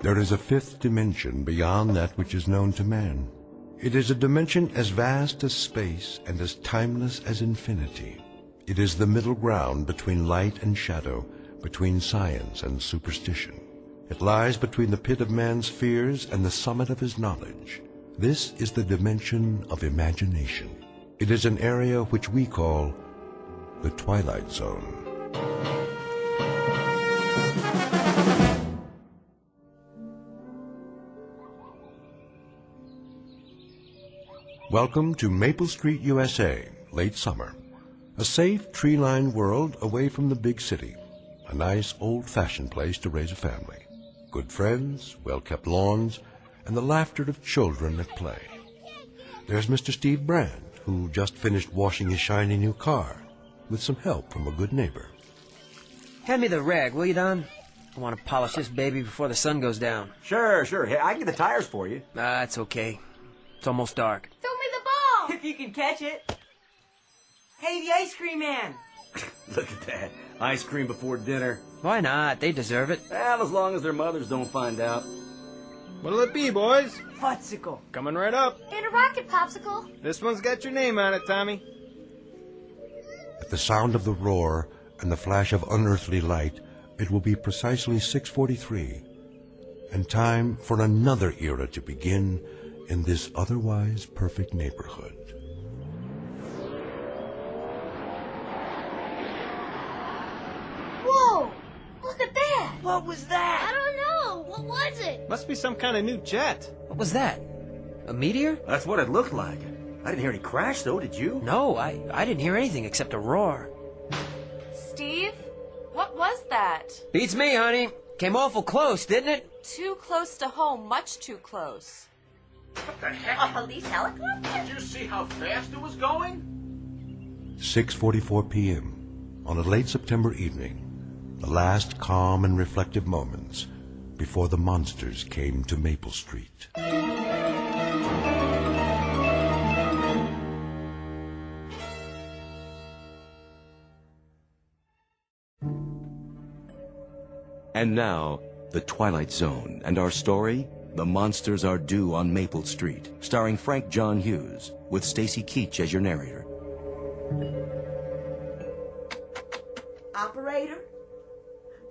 There is a fifth dimension beyond that which is known to man. It is a dimension as vast as space and as timeless as infinity. It is the middle ground between light and shadow, between science and superstition. It lies between the pit of man's fears and the summit of his knowledge. This is the dimension of imagination. It is an area which we call the Twilight Zone. Welcome to Maple Street, USA, late summer. A safe, tree-lined world away from the big city. A nice, old-fashioned place to raise a family. Good friends, well-kept lawns, and the laughter of children at play. There's Mr. Steve Brand, who just finished washing his shiny new car, with some help from a good neighbor. Hand me the rag, will you, Don? I want to polish this baby before the sun goes down. Sure. Hey, I can get the tires for you. It's okay. It's almost dark. Throw me the ball! If you can catch it. Hey, the ice cream man. Look at that. Ice cream before dinner. Why not? They deserve it. Well, as long as their mothers don't find out. What'll it be, boys? Popsicle. Coming right up. And a rocket popsicle. This one's got your name on it, Tommy. At the sound of the roar and the flash of unearthly light, it will be precisely 6:43, and time for another era to begin in this otherwise perfect neighborhood. Whoa! Look at that! What was I that? don't know. What was it? Must be some kind of new jet. What was that? A meteor? That's what it looked like. I didn't hear any crash, though, did you? No, I didn't hear anything except a roar. Steve? What was that? Beats me, honey. Came awful close, didn't it? Too close to home, much too close. What the heck? A police helicopter? Did you see how fast it was going? 6:44 p.m. on a late September evening, the last calm and reflective moments before the monsters came to Maple Street. And now, The Twilight Zone, and our story, The Monsters Are Due on Maple Street, starring Frank John Hughes, with Stacy Keach as your narrator. Operator?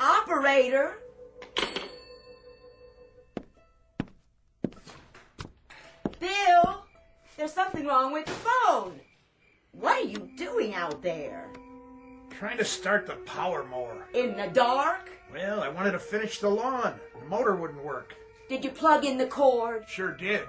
Operator? Bill, there's something wrong with the phone. What are you doing out there? Trying to start the power mower. In the dark? Well, I wanted to finish the lawn. The motor wouldn't work. Did you plug in the cord? Sure did.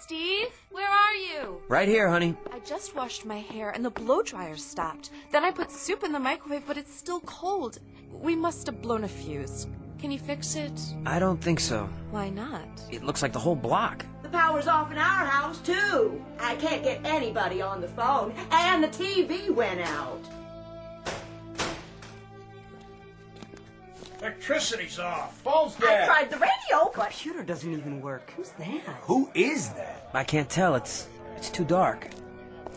Steve, where are you? Right here, honey. I just washed my hair and the blow dryer stopped. Then I put soup in the microwave, but it's still cold. We must have blown a fuse. Can you fix it? I don't think so. Why not? It looks like the whole block. The power's off in our house, too. I can't get anybody on the phone, and the TV went out. Electricity's off. Phone's I dead. tried the radio, but... Computer doesn't even work. Who's that? Who is that? I can't tell. It's too dark.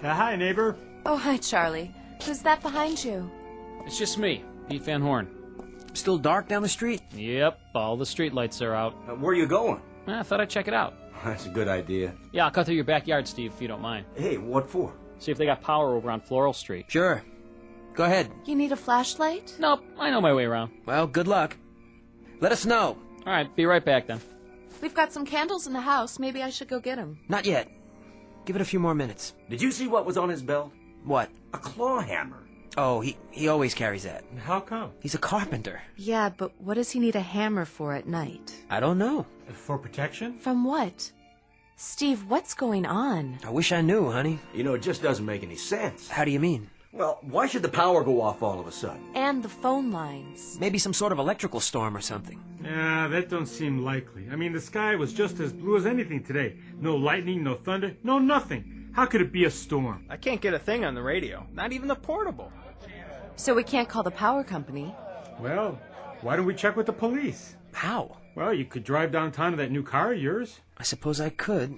Hi, neighbor. Oh, hi, Charlie. Who's that behind you? It's just me, Pete Van Horn. Still dark down the street? Yep, all the street lights are out. Where are you going? I thought I'd check it out. That's a good idea. Yeah, I'll cut through your backyard, Steve, if you don't mind. Hey, what for? See if they got power over on Floral Street. Sure. Go ahead. You need a flashlight? Nope, I know my way around. Well, good luck. Let us know. All right, be right back then. We've got some candles in the house. Maybe I should go get them. Not yet. Give it a few more minutes. Did you see what was on his belt? What? A claw hammer. Oh, he always carries that. How come? He's a carpenter. Yeah, but what does he need a hammer for at night? I don't know. For protection? From what? Steve, what's going on? I wish I knew, honey. You know, it just doesn't make any sense. How do you mean? Well, why should the power go off all of a sudden? And the phone lines. Maybe some sort of electrical storm or something. Yeah, that don't seem likely. I mean, the sky was just as blue as anything today. No lightning, no thunder, no nothing. How could it be a storm? I can't get a thing on the radio. Not even the portable. So we can't call the power company. Well, why don't we check with the police? How? Well, you could drive downtown to that new car of yours. I suppose I could.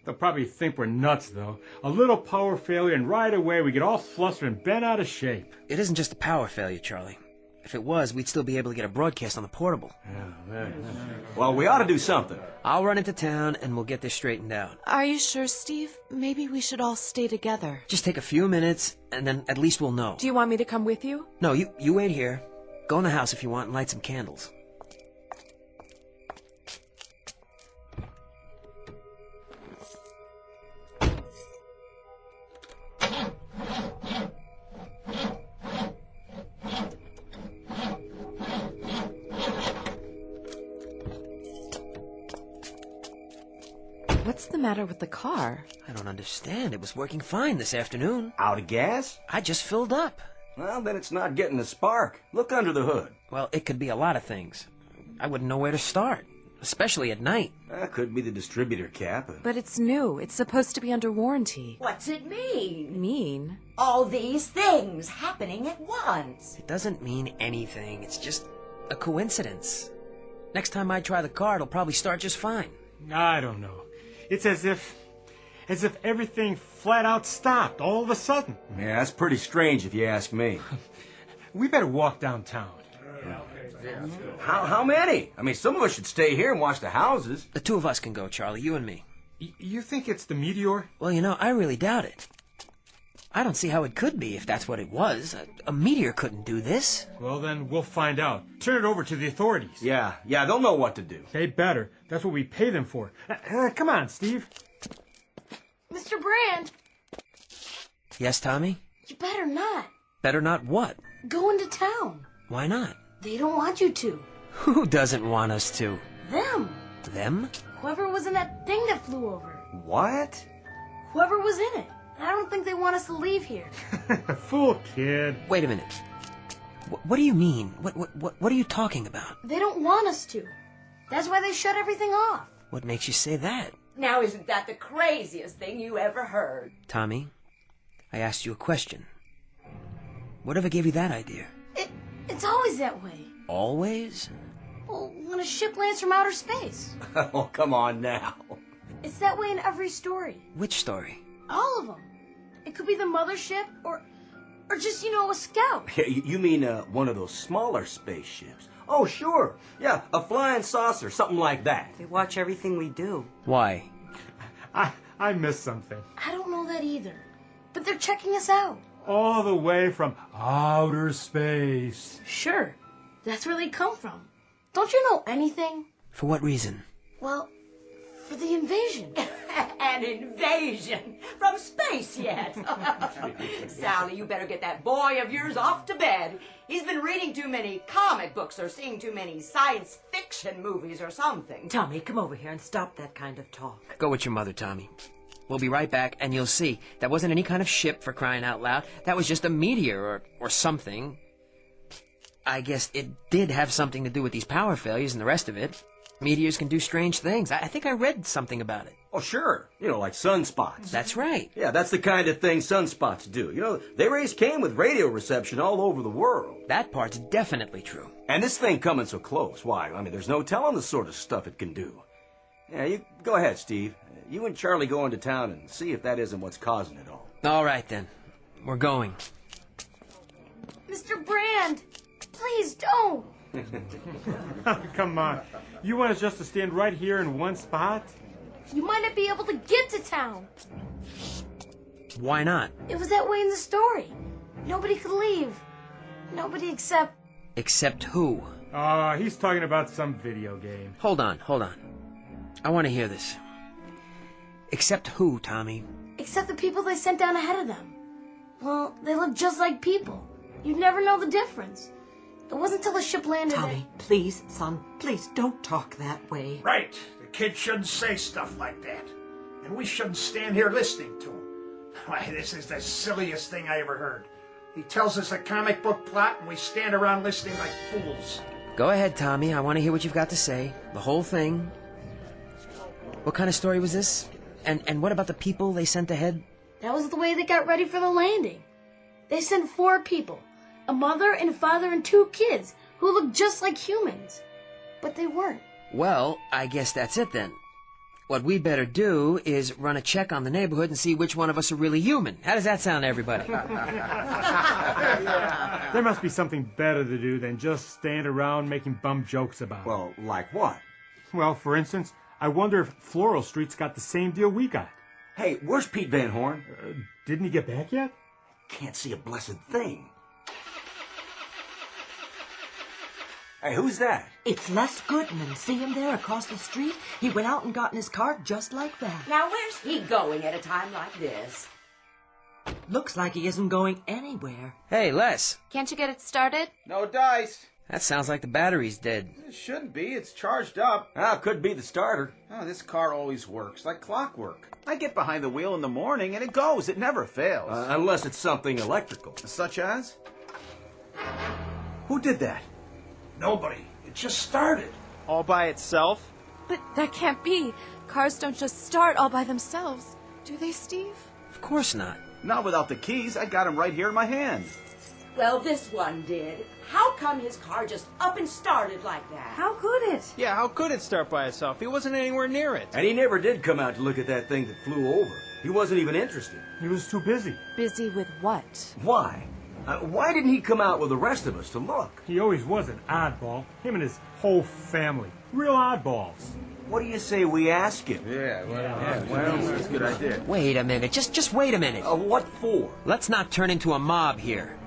They'll probably think we're nuts, though. A little power failure, and right away we get all flustered and bent out of shape. It isn't just a power failure, Charlie. If it was, we'd still be able to get a broadcast on the portable. Well, we ought to do something. I'll run into town and we'll get this straightened out. Are you sure, Steve? Maybe we should all stay together. Just take a few minutes and then at least we'll know. Do you want me to come with you? No, you wait here. Go in the house if you want and light some candles. What's the matter with the car? I don't understand. It was working fine this afternoon. Out of gas? I just filled up. Well, then it's not getting a spark. Look under the hood. Well, it could be a lot of things. I wouldn't know where to start, especially at night. That could be the distributor cap. But it's new. It's supposed to be under warranty. What's it mean? Mean? All these things happening at once. It doesn't mean anything. It's just a coincidence. Next time I try the car, it'll probably start just fine. I don't know. It's as if everything flat out stopped all of a sudden. Yeah, that's pretty strange if you ask me. We better walk downtown. How many? I mean, some of us should stay here and watch the houses. The two of us can go, Charlie, you and me. You think it's the meteor? Well, I really doubt it. I don't see how it could be if that's what it was. A meteor couldn't do this. Well, then we'll find out. Turn it over to the authorities. Yeah, they'll know what to do. They better. That's what we pay them for. Come on, Steve. Mr. Brand, Yes, Tommy? you better not. Better not what? Go into town. Why not? They don't want you to. Who doesn't want us to? Them. Them? Whoever was in that thing that flew over. What? Whoever was in it. I don't think they want us to leave here. Fool kid. Wait a minute. What do you mean? What are you talking about? They don't want us to. That's why they shut everything off. What makes you say that? Now, isn't that the craziest thing you ever heard? Tommy, I asked you a question. Whatever gave you that idea? It's always that way. Always? Well, when a ship lands from outer space. Oh, come on now. It's that way in every story. Which story? All of them. It could be the mothership or just, a scout. You mean one of those smaller spaceships? Oh, sure. Yeah, a flying saucer, something like that. They watch everything we do. Why? I missed something. I don't know that either. But they're checking us out. All the way from outer space. Sure. That's where they come from. Don't you know anything? For what reason? Well, for the invasion. An invasion from space yet. Sally, you better get that boy of yours off to bed. He's been reading too many comic books or seeing too many science fiction movies or something. Tommy, come over here and stop that kind of talk. Go with your mother, Tommy. We'll be right back, and you'll see. That wasn't any kind of ship, for crying out loud. That was just a meteor or something. I guess it did have something to do with these power failures and the rest of it. Meteors can do strange things. I think I read something about it. Oh, sure. Like sunspots. That's right. Yeah, that's the kind of thing sunspots do. They raise Cain with radio reception all over the world. That part's definitely true. And this thing coming so close, why? I mean, there's no telling the sort of stuff it can do. Yeah, you go ahead, Steve. You and Charlie go into town and see if that isn't what's causing it all. All right, then. We're going. Mr. Brand, please don't. Come on. You want us just to stand right here in one spot? You might not be able to get to town. Why not? It was that way in the story. Nobody could leave. Nobody except... Except who? He's talking about some video game. Hold on. I want to hear this. Except who, Tommy? Except the people they sent down ahead of them. Well, they look just like people. You'd never know the difference. It wasn't until the ship landed... Tommy, please, son, please don't talk that way. Right. The kid shouldn't say stuff like that. And we shouldn't stand here listening to him. Why, this is the silliest thing I ever heard. He tells us a comic book plot and we stand around listening like fools. Go ahead, Tommy. I want to hear what you've got to say. The whole thing. What kind of story was this? And what about the people they sent ahead? That was the way they got ready for the landing. They sent 4 people. A mother and a father and 2 kids who looked just like humans. But they weren't. Well, I guess that's it then. What we better do is run a check on the neighborhood and see which one of us are really human. How does that sound to everybody? There must be something better to do than just stand around making bum jokes about it. Well, like what? Well, for instance, I wonder if Floral Street's got the same deal we got. Hey, where's Pete Van Horn? Didn't he get back yet? Can't see a blessed thing. Hey, who's that? It's Les Goodman. See him there across the street? He went out and got in his car just like that. Now, where's he going at a time like this? Looks like he isn't going anywhere. Hey, Les. Can't you get it started? No dice. That sounds like the battery's dead. It shouldn't be. It's charged up. Ah, could be the starter. Oh, this car always works, like clockwork. I get behind the wheel in the morning and it goes. It never fails. Unless it's something electrical. Such as? Who did that? Nobody. It just started. All by itself? But that can't be. Cars don't just start all by themselves. Do they, Steve? Of course not. Not without the keys. I got them right here in my hand. Well, this one did. How come his car just up and started like that? How could it? Yeah, how could it start by itself? He wasn't anywhere near it. And he never did come out to look at that thing that flew over. He wasn't even interested. He was too busy. Busy with what? Why? Why didn't he come out with the rest of us to look? He always was an oddball. Him and his whole family. Real oddballs. What do you say we ask him? Yeah, well, that's a good idea. Wait a minute. Just wait a minute. What for? Let's not turn into a mob here.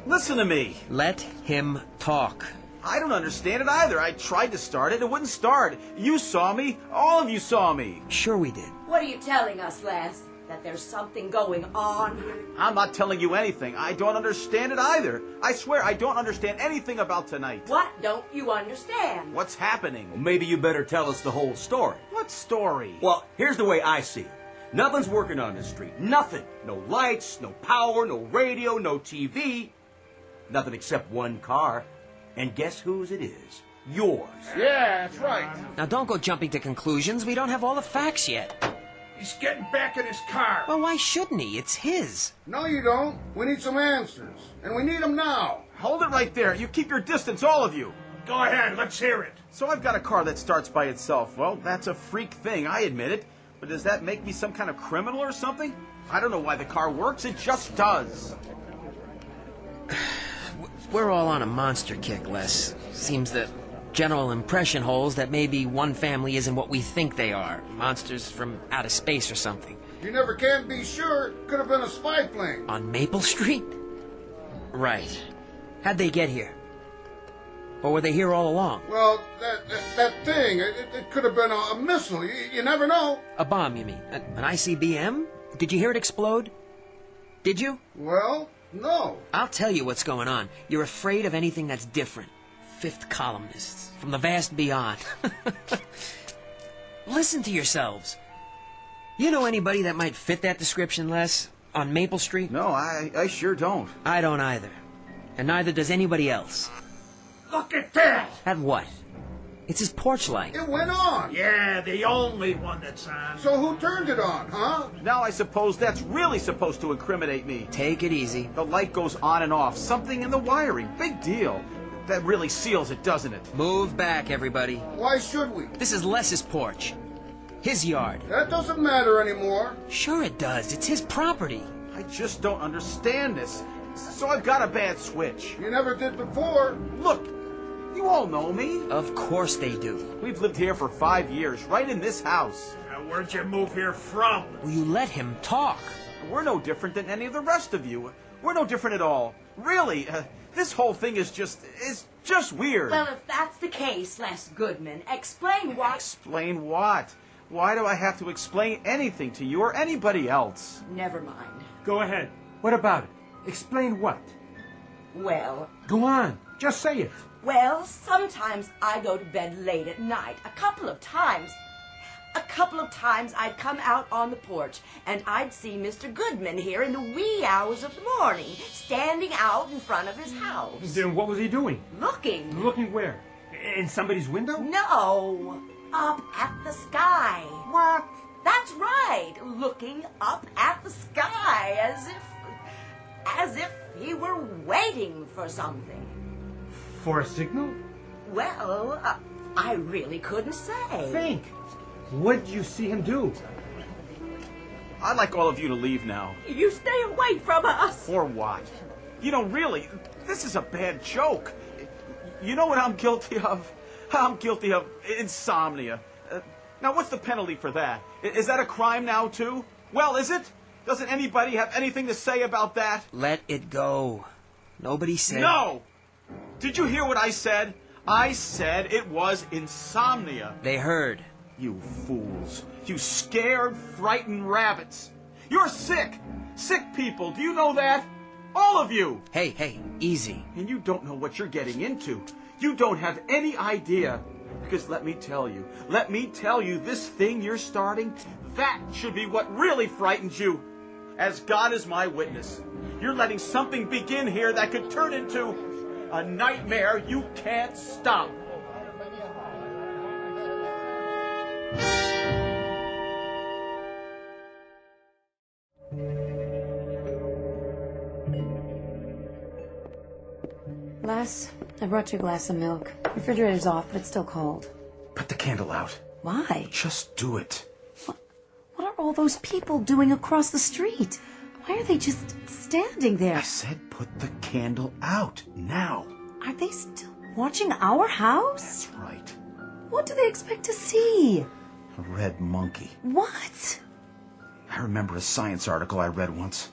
Listen to me. Let him talk. I don't understand it either. I tried to start it. It wouldn't start. You saw me. All of you saw me. Sure we did. What are you telling us, Les? That there's something going on? I'm not telling you anything. I don't understand it either. I swear I don't understand anything about tonight. What don't you understand? What's happening? Well, maybe you better tell us the whole story. What story? Well, here's the way I see it. Nothing's working on this street. Nothing. No lights, no power, no radio, no TV. Nothing except one car. And guess whose it is? Yours. Yeah, that's right. Now don't go jumping to conclusions. We don't have all the facts yet. He's getting back in his car. Well, why shouldn't he? It's his. No, you don't. We need some answers. And we need them now. Hold it right there. You keep your distance, all of you. Go ahead, let's hear it. So I've got a car that starts by itself. Well, that's a freak thing, I admit it. But does that make me some kind of criminal or something? I don't know why the car works. It just does. We're all on a monster kick, Les. Seems the general impression holds that maybe one family isn't what we think they are. Monsters from outer space or something. You never can be sure. Could have been a spy plane. On Maple Street? Right. How'd they get here? Or were they here all along? Well, that thing, it could have been a missile. You never know. A bomb, you mean? An ICBM? Did you hear it explode? Did you? Well, no. I'll tell you what's going on. You're afraid of anything that's different. Fifth columnists from the vast beyond. Listen to yourselves. You know anybody that might fit that description, Les? On Maple Street? No, I sure don't. I don't either. And neither does anybody else. Look at that! At what? It's his porch light. It went on. Yeah, the only one that's on. So who turned it on, huh? Now I suppose that's really supposed to incriminate me. Take it easy. The light goes on and off. Something in the wiring. Big deal. That really seals it, doesn't it? Move back, everybody. Why should we? This is Les's porch. His yard. That doesn't matter anymore. Sure it does. It's his property. I just don't understand this. So I've got a bad switch. You never did before. Look, you all know me. Of course they do. We've lived here for 5 years, right in this house. Now, where'd you move here from? Will you let him talk? We're no different than any of the rest of you. We're no different at all. Really, this whole thing is just weird. Well, if that's the case, Les Goodman, explain what... Explain what? Why do I have to explain anything to you or anybody else? Never mind. Go ahead. What about it? Explain what? Well... Go on. Just say it. Well, sometimes I go to bed late at night. A couple of times I'd come out on the porch, and I'd see Mr. Goodman here in the wee hours of the morning, standing out in front of his house. Then what was he doing? Looking. Looking where? In somebody's window? No, up at the sky. What? That's right, looking up at the sky as if he were waiting for something. For a signal? Well, I really couldn't say. What did you see him do? I'd like all of you to leave now. You stay away from us. Or what? You know, really, this is a bad joke. You know what I'm guilty of? I'm guilty of insomnia. Now, what's the penalty for that? Is that a crime now, too? Well, is it? Doesn't anybody have anything to say about that? Let it go. Nobody said... No! Did you hear what I said? I said it was insomnia. They heard. You fools. You scared, frightened rabbits. You're sick. Sick people. Do you know that? All of you. Hey, easy. And you don't know what you're getting into. You don't have any idea. Because let me tell you, this thing you're starting, that should be what really frightens you. As God is my witness, you're letting something begin here that could turn into a nightmare you can't stop. Les, I brought you a glass of milk. Refrigerator's off, but it's still cold. Put the candle out. Why? Just do it. What are all those people doing across the street? Why are they just standing there? I said put the candle out, now. Are they still watching our house? That's right. What do they expect to see? A red monkey. What? I remember a science article I read once.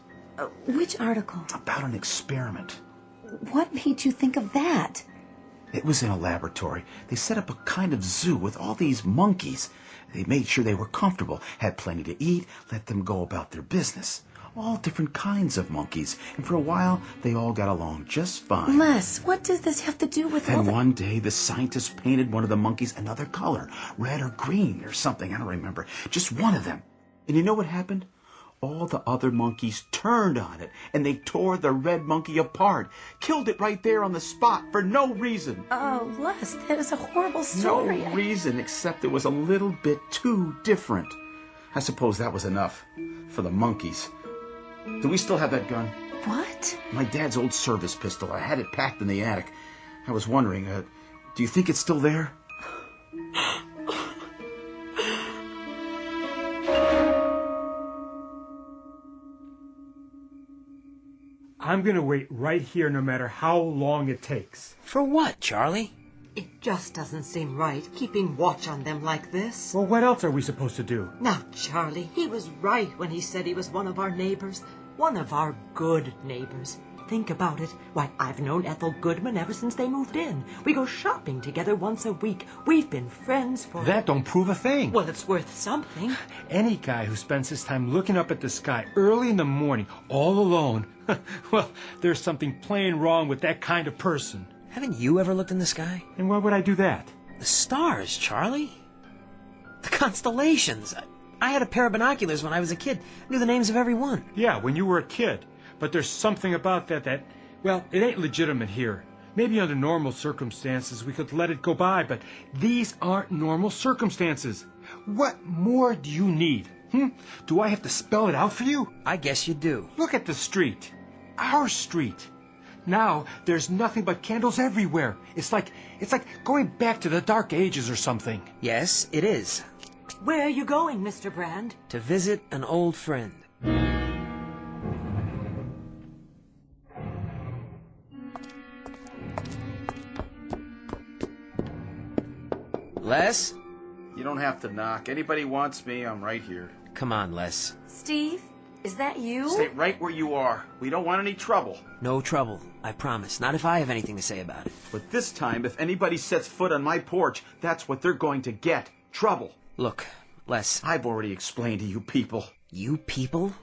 Which article? About an experiment. What made you think of that? It was in a laboratory. They set up a kind of zoo with all these monkeys. They made sure they were comfortable, had plenty to eat, let them go about their business. All different kinds of monkeys. And for a while, they all got along just fine. Les, what does this have to do with Then one day, the scientists painted one of the monkeys another color. Red or green or something, I don't remember. Just one of them. And you know what happened? All the other monkeys turned on it, and they tore the red monkey apart. Killed it right there on the spot for no reason. Oh, Les, that is a horrible story. No reason except it was a little bit too different. I suppose that was enough for the monkeys. Do we still have that gun? What? My dad's old service pistol. I had it packed in the attic. I was wondering, do you think it's still there? I'm going to wait right here no matter how long it takes. For what, Charlie? It just doesn't seem right, keeping watch on them like this. Well, what else are we supposed to do? Now, Charlie, he was right when he said he was one of our neighbors. One of our good neighbors. Think about it. Why, I've known Ethel Goodman ever since they moved in. We go shopping together once a week. We've been friends for... That don't prove a thing. Well, it's worth something. Any guy who spends his time looking up at the sky early in the morning, all alone, well, there's something plain wrong with that kind of person. Haven't you ever looked in the sky? And why would I do that? The stars, Charlie. The constellations. I had a pair of binoculars when I was a kid. Knew the names of every one. Yeah, when you were a kid. But there's something about that, well, it ain't legitimate here. Maybe under normal circumstances we could let it go by, but these aren't normal circumstances. What more do you need? Do I have to spell it out for you? I guess you do. Look at the street. Our street. Now there's nothing but candles everywhere. It's like going back to the Dark Ages or something. Yes, it is. Where are you going, Mr. Brand? To visit an old friend. Les? You don't have to knock. Anybody wants me, I'm right here. Come on, Les. Steve, is that you? Stay right where you are. We don't want any trouble. No trouble, I promise. Not if I have anything to say about it. But this time, if anybody sets foot on my porch, that's what they're going to get. Trouble. Look, Les. I've already explained to you people. You people?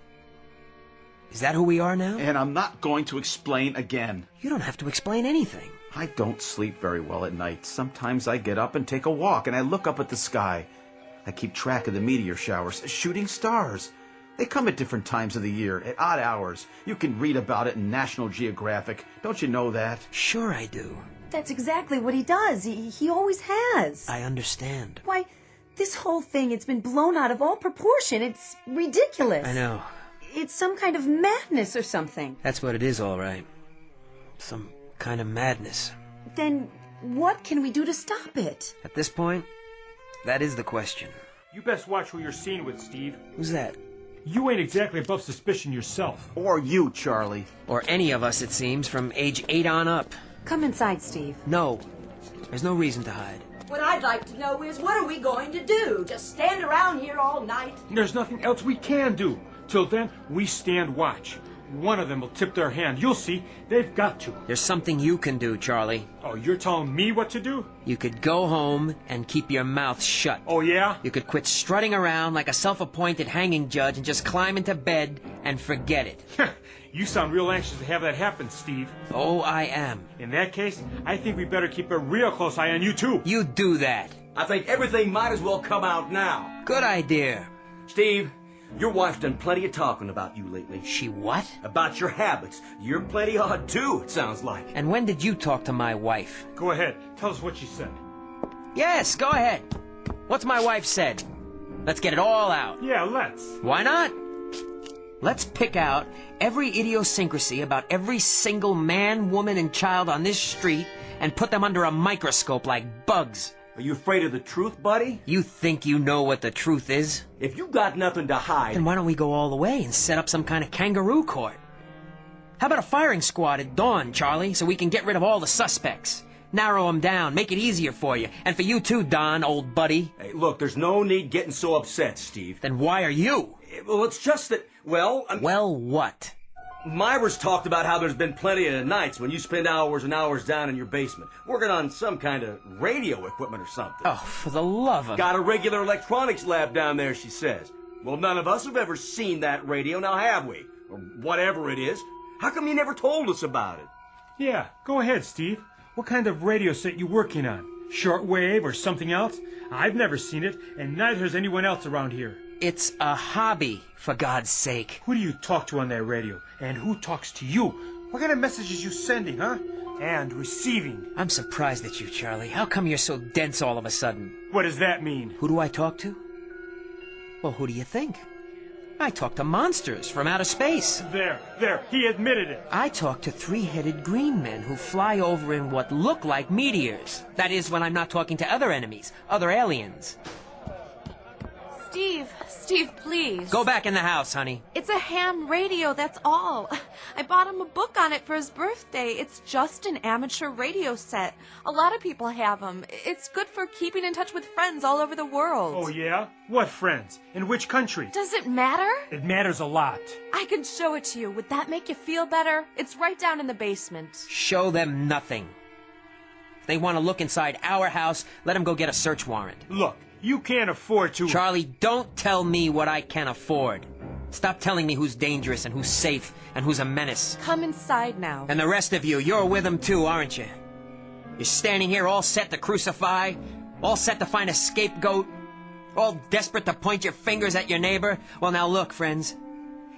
Is that who we are now? And I'm not going to explain again. You don't have to explain anything. I don't sleep very well at night. Sometimes I get up and take a walk, and I look up at the sky. I keep track of the meteor showers, shooting stars. They come at different times of the year, at odd hours. You can read about it in National Geographic. Don't you know that? Sure I do. That's exactly what he does. He always has. I understand. Why, this whole thing, it's been blown out of all proportion. It's ridiculous. I know. It's some kind of madness or something. That's what it is, all right. Some kind of madness. Then what can we do to stop it? At this point, that is the question. You best watch who you're seen with, Steve. Who's that? You ain't exactly above suspicion yourself. Or you, Charlie. Or any of us, it seems, from age 8 on up. Come inside, Steve. No. There's no reason to hide. What I'd like to know is, what are we going to do? Just stand around here all night? There's nothing else we can do. Till then, we stand watch. One of them will tip their hand. You'll see. They've got to. There's something you can do, Charlie. Oh, you're telling me what to do? You could go home and keep your mouth shut. Oh, yeah? You could quit strutting around like a self-appointed hanging judge and just climb into bed and forget it. You sound real anxious to have that happen, Steve. Oh, I am. In that case, I think we better keep a real close eye on you, too. You do that. I think everything might as well come out now. Good idea. Steve, your wife's done plenty of talking about you lately. She what? About your habits. You're plenty odd, too, it sounds like. And when did you talk to my wife? Go ahead. Tell us what she said. Yes, go ahead. What's my wife said? Let's get it all out. Yeah, let's. Why not? Let's pick out every idiosyncrasy about every single man, woman, and child on this street and put them under a microscope like bugs. Are you afraid of the truth, buddy? You think you know what the truth is? If you got nothing to hide... Then why don't we go all the way and set up some kind of kangaroo court? How about a firing squad at dawn, Charlie, so we can get rid of all the suspects? Narrow them down, make it easier for you. And for you too, Don, old buddy. Hey, look, there's no need getting so upset, Steve. Then why are you? Well, it's just that, well... Well, what? Myra's talked about how there's been plenty of nights when you spend hours and hours down in your basement, working on some kind of radio equipment or something. Oh, for the love of... Got a regular electronics lab down there, she says. Well, none of us have ever seen that radio, now have we? Or whatever it is. How come you never told us about it? Yeah, go ahead, Steve. What kind of radio set you working on? Shortwave or something else? I've never seen it, and neither has anyone else around here. It's a hobby, for God's sake. Who do you talk to on that radio? And who talks to you? What kind of messages you sending, huh? And receiving. I'm surprised at you, Charlie. How come you're so dense all of a sudden? What does that mean? Who do I talk to? Well, who do you think? I talk to monsters from outer space. There, he admitted it. I talk to three-headed green men who fly over in what look like meteors. That is, when I'm not talking to other enemies, other aliens. Steve, please. Go back in the house, honey. It's a ham radio, that's all. I bought him a book on it for his birthday. It's just an amateur radio set. A lot of people have them. It's good for keeping in touch with friends all over the world. Oh, yeah? What friends? In which country? Does it matter? It matters a lot. I can show it to you. Would that make you feel better? It's right down in the basement. Show them nothing. If they want to look inside our house, let them go get a search warrant. Look. You can't afford to... Charlie, don't tell me what I can afford. Stop telling me who's dangerous and who's safe and who's a menace. Come inside now. And the rest of you, you're with them too, aren't you? You're standing here all set to crucify, all set to find a scapegoat, all desperate to point your fingers at your neighbor. Well, now look, friends.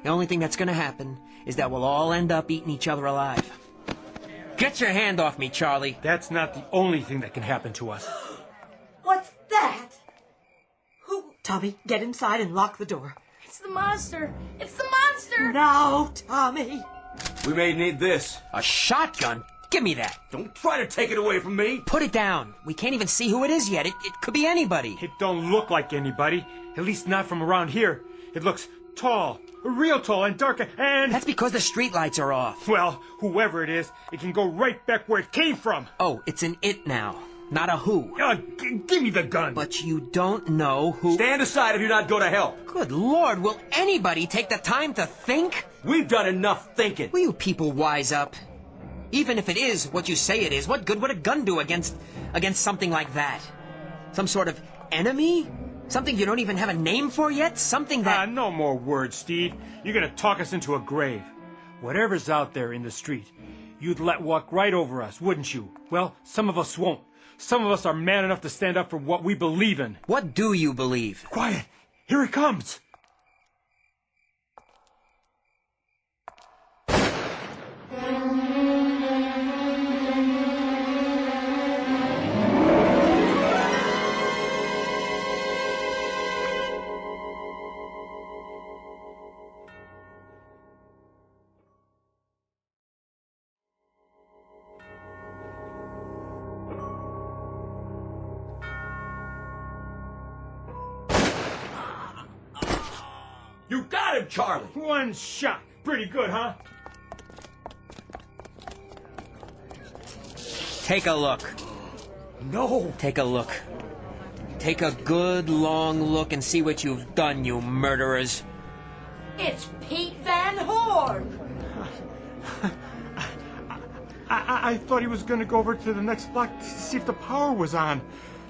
The only thing that's going to happen is that we'll all end up eating each other alive. Get your hand off me, Charlie. That's not the only thing that can happen to us. What's that? Tommy, get inside and lock the door. It's the monster! It's the monster! No, Tommy! We may need this. A shotgun? Give me that. Don't try to take it away from me. Put it down. We can't even see who it is yet. It could be anybody. It don't look like anybody. At least not from around here. It looks tall. Real tall and dark and... That's because the streetlights are off. Well, whoever it is, it can go right back where it came from. Oh, it's an it now. Not a who. Give me the gun. But you don't know who... Stand aside if you're not going to help. Good Lord, will anybody take the time to think? We've done enough thinking. Will you people wise up? Even if it is what you say it is, what good would a gun do against something like that? Some sort of enemy? Something you don't even have a name for yet? Something that... No more words, Steve. You're gonna talk us into a grave. Whatever's out there in the street, you'd let walk right over us, wouldn't you? Well, some of us won't. Some of us are man enough to stand up for what we believe in. What do you believe? Quiet! Here it comes! You got him, Charlie! One shot. Pretty good, huh? Take a look. No! Take a look. Take a good long look and see what you've done, you murderers. It's Pete Van Horn! I thought he was going to go over to the next block to see if the power was on.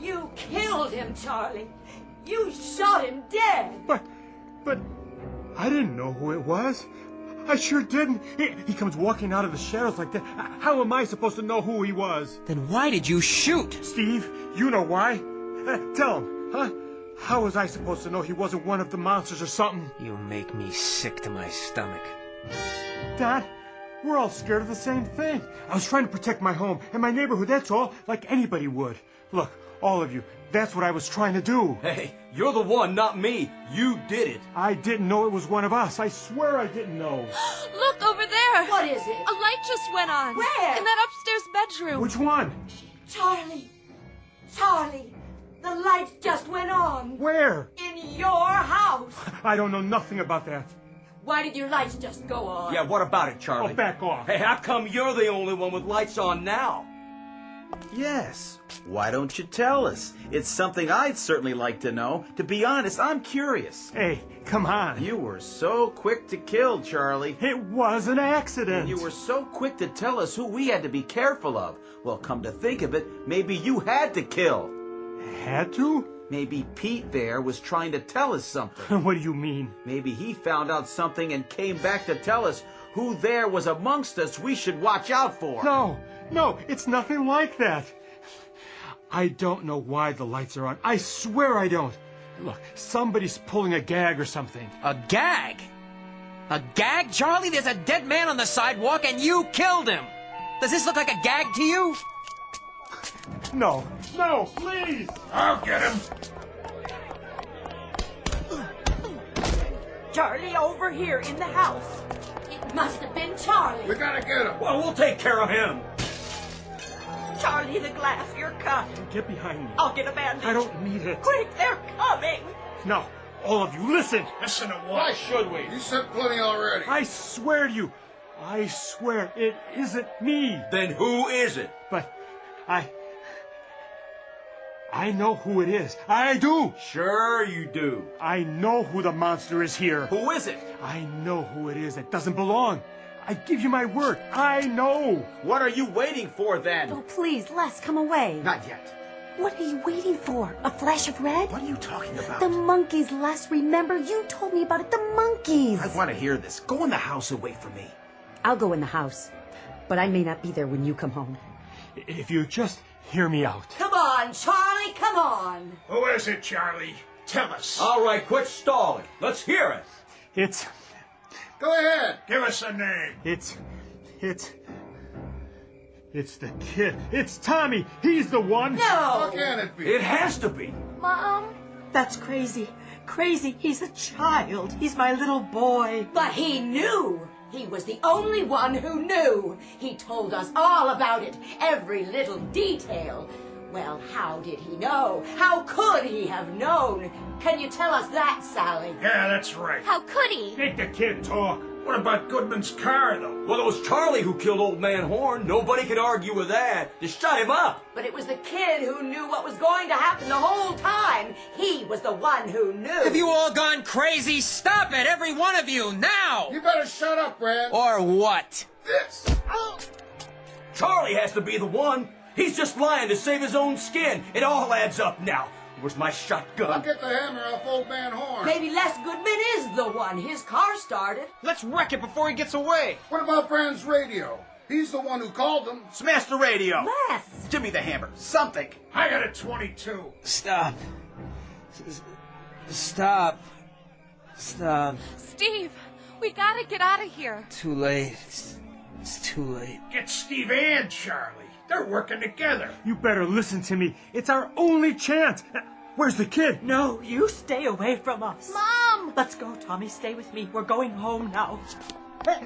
You killed him, Charlie. You shot him dead. But I didn't know who it was. I sure didn't. He comes walking out of the shadows like that. How am I supposed to know who he was? Then why did you shoot? Steve, you know why. Tell him, huh? How was I supposed to know he wasn't one of the monsters or something? You make me sick to my stomach. Dad, we're all scared of the same thing. I was trying to protect my home and my neighborhood, that's all, like anybody would. Look, all of you, that's what I was trying to do. Hey, you're the one, not me. You did it. I didn't know it was one of us. I swear I didn't know. Look over there. What is it? A light just went on. Where? In that upstairs bedroom. Which one? Charlie. Charlie. The light just went on. Where? In your house. I don't know nothing about that. Why did your lights just go on? Yeah, what about it, Charlie? Oh, back off. Hey, how come you're the only one with lights on now? Yes. Why don't you tell us? It's something I'd certainly like to know. To be honest, I'm curious. Hey, come on. You were so quick to kill, Charlie. It was an accident. And you were so quick to tell us who we had to be careful of. Well, come to think of it, maybe you had to kill. Had to? Maybe Pete there was trying to tell us something. What do you mean? Maybe he found out something and came back to tell us who there was amongst us we should watch out for. No, it's nothing like that. I don't know why the lights are on. I swear I don't. Look, somebody's pulling a gag or something. A gag? A gag, Charlie? There's a dead man on the sidewalk and you killed him. Does this look like a gag to you? No, please! I'll get him. Charlie, over here in the house. It must have been Charlie. We gotta get him. Well, we'll take care of him. Charlie, the glass, you're cut. Get behind me. I'll get a bandage. I don't need it. Quick, they're coming. No, all of you, listen. Listen to what? Why should we? You said plenty already. I swear to you, I swear it isn't me. Then who is it? But I know who it is. I do. Sure you do. I know who the monster is here. Who is it? I know who it is that doesn't belong. I give you my word. I know. What are you waiting for then? Oh, please, Les, come away. Not yet. What are you waiting for? A flash of red? What are you talking about? The monkeys, Les. Remember, you told me about it. The monkeys. I want to hear this. Go in the house and wait for me. I'll go in the house, but I may not be there when you come home. If you just hear me out. Come on, Charlie, come on. Who is it, Charlie? Tell us. All right, quit stalling. Let's hear it. It's Go ahead. Give us a name. It's the kid. It's Tommy. He's the one. How No. can it be? It has to be. Mom? That's crazy. Crazy. He's a child. He's my little boy. But he knew. He was the only one who knew. He told us all about it, every little detail. Well, how did he know? How could he have known? Can you tell us that, Sally? Yeah, that's right. How could he? Make the kid talk. What about Goodman's car, though? Well, it was Charlie who killed Old Man Horn. Nobody could argue with that. Just shut him up. But it was the kid who knew what was going to happen the whole time. He was the one who knew. Have you all gone crazy? Stop it, every one of you, now! You better shut up, Brad. Or what? This. Charlie has to be the one. He's just lying to save his own skin. It all adds up now. Where's my I'll shotgun? get the hammer off Old Man Horn. Maybe Les Goodman is the one. His car started. Let's wreck it before he gets away. What about Brand's radio? He's the one who called them. Smash the radio. Les. Give me the hammer. Something. I got a 22. Stop. Stop. Stop. Steve, we gotta get out of here. Too late. It's too late. Get Steve and Charlie. They're working together. You better listen to me. It's our only chance. Where's the kid? No, you stay away from us. Mom! Let's go, Tommy. Stay with me. We're going home now.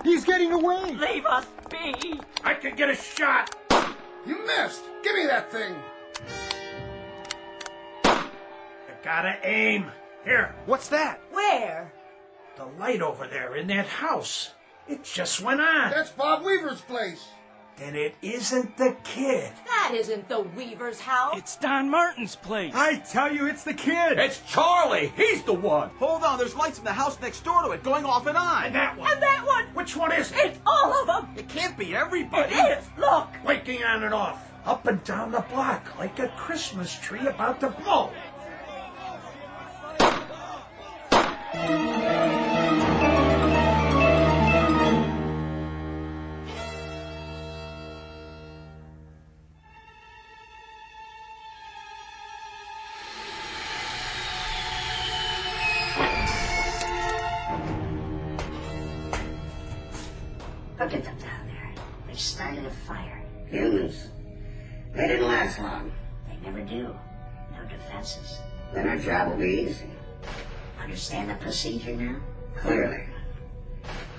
He's getting away. Leave us be. I can get a shot. You missed. Give me that thing. You gotta aim. Here. What's that? Where? The light over there in that house. It just went on. That's Bob Weaver's place. Then it isn't the kid. That isn't the Weaver's house. It's Don Martin's place. I tell you, it's the kid. It's Charlie. He's the one. Hold on, there's lights in the house next door to it, going off and on. And that one. And that one. Which one is it? It's all of them. It can't be everybody. It is. Look. Blinking on and off, up and down the block, like a Christmas tree about to blow. Look at them down there. They started a fire. Humans. They didn't last long. They never do. No defenses. Then our job will be easy. Understand the procedure now? Clearly.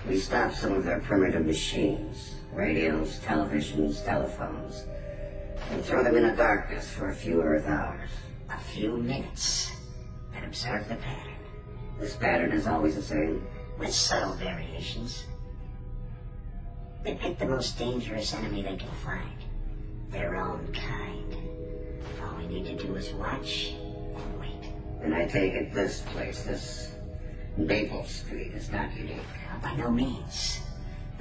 We stopped some of their primitive machines. Radios, televisions, telephones. And throw them in the darkness for a few Earth hours. A few minutes. Then observe the pattern. This pattern is always the same, with subtle variations. They pick the most dangerous enemy they can find. Their own kind. All we need to do is watch and wait. And I take it this place, this Maple Street, is not unique. By no means.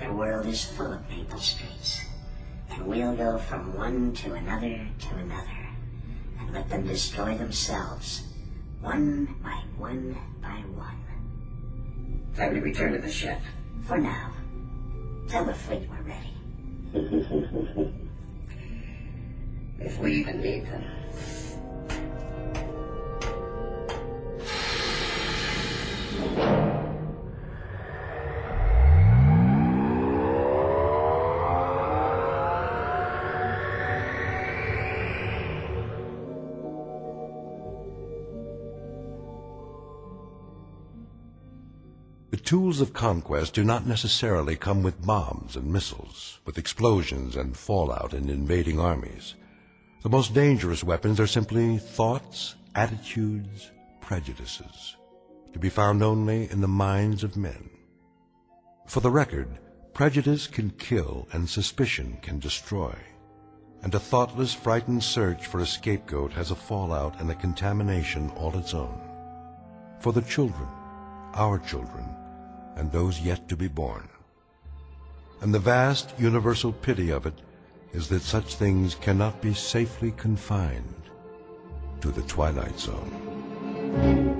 Their world is full of Maple Streets. And we'll go from one to another, and let them destroy themselves, one by one by one. Time to return to the ship. For now. Tell the fleet we're ready. If we even need them. The tools of conquest do not necessarily come with bombs and missiles, with explosions and fallout and invading armies. The most dangerous weapons are simply thoughts, attitudes, prejudices, to be found only in the minds of men. For the record, prejudice can kill and suspicion can destroy. And a thoughtless, frightened search for a scapegoat has a fallout and a contamination all its own. For the children, our children, and those yet to be born. And the vast universal pity of it is that such things cannot be safely confined to the Twilight Zone.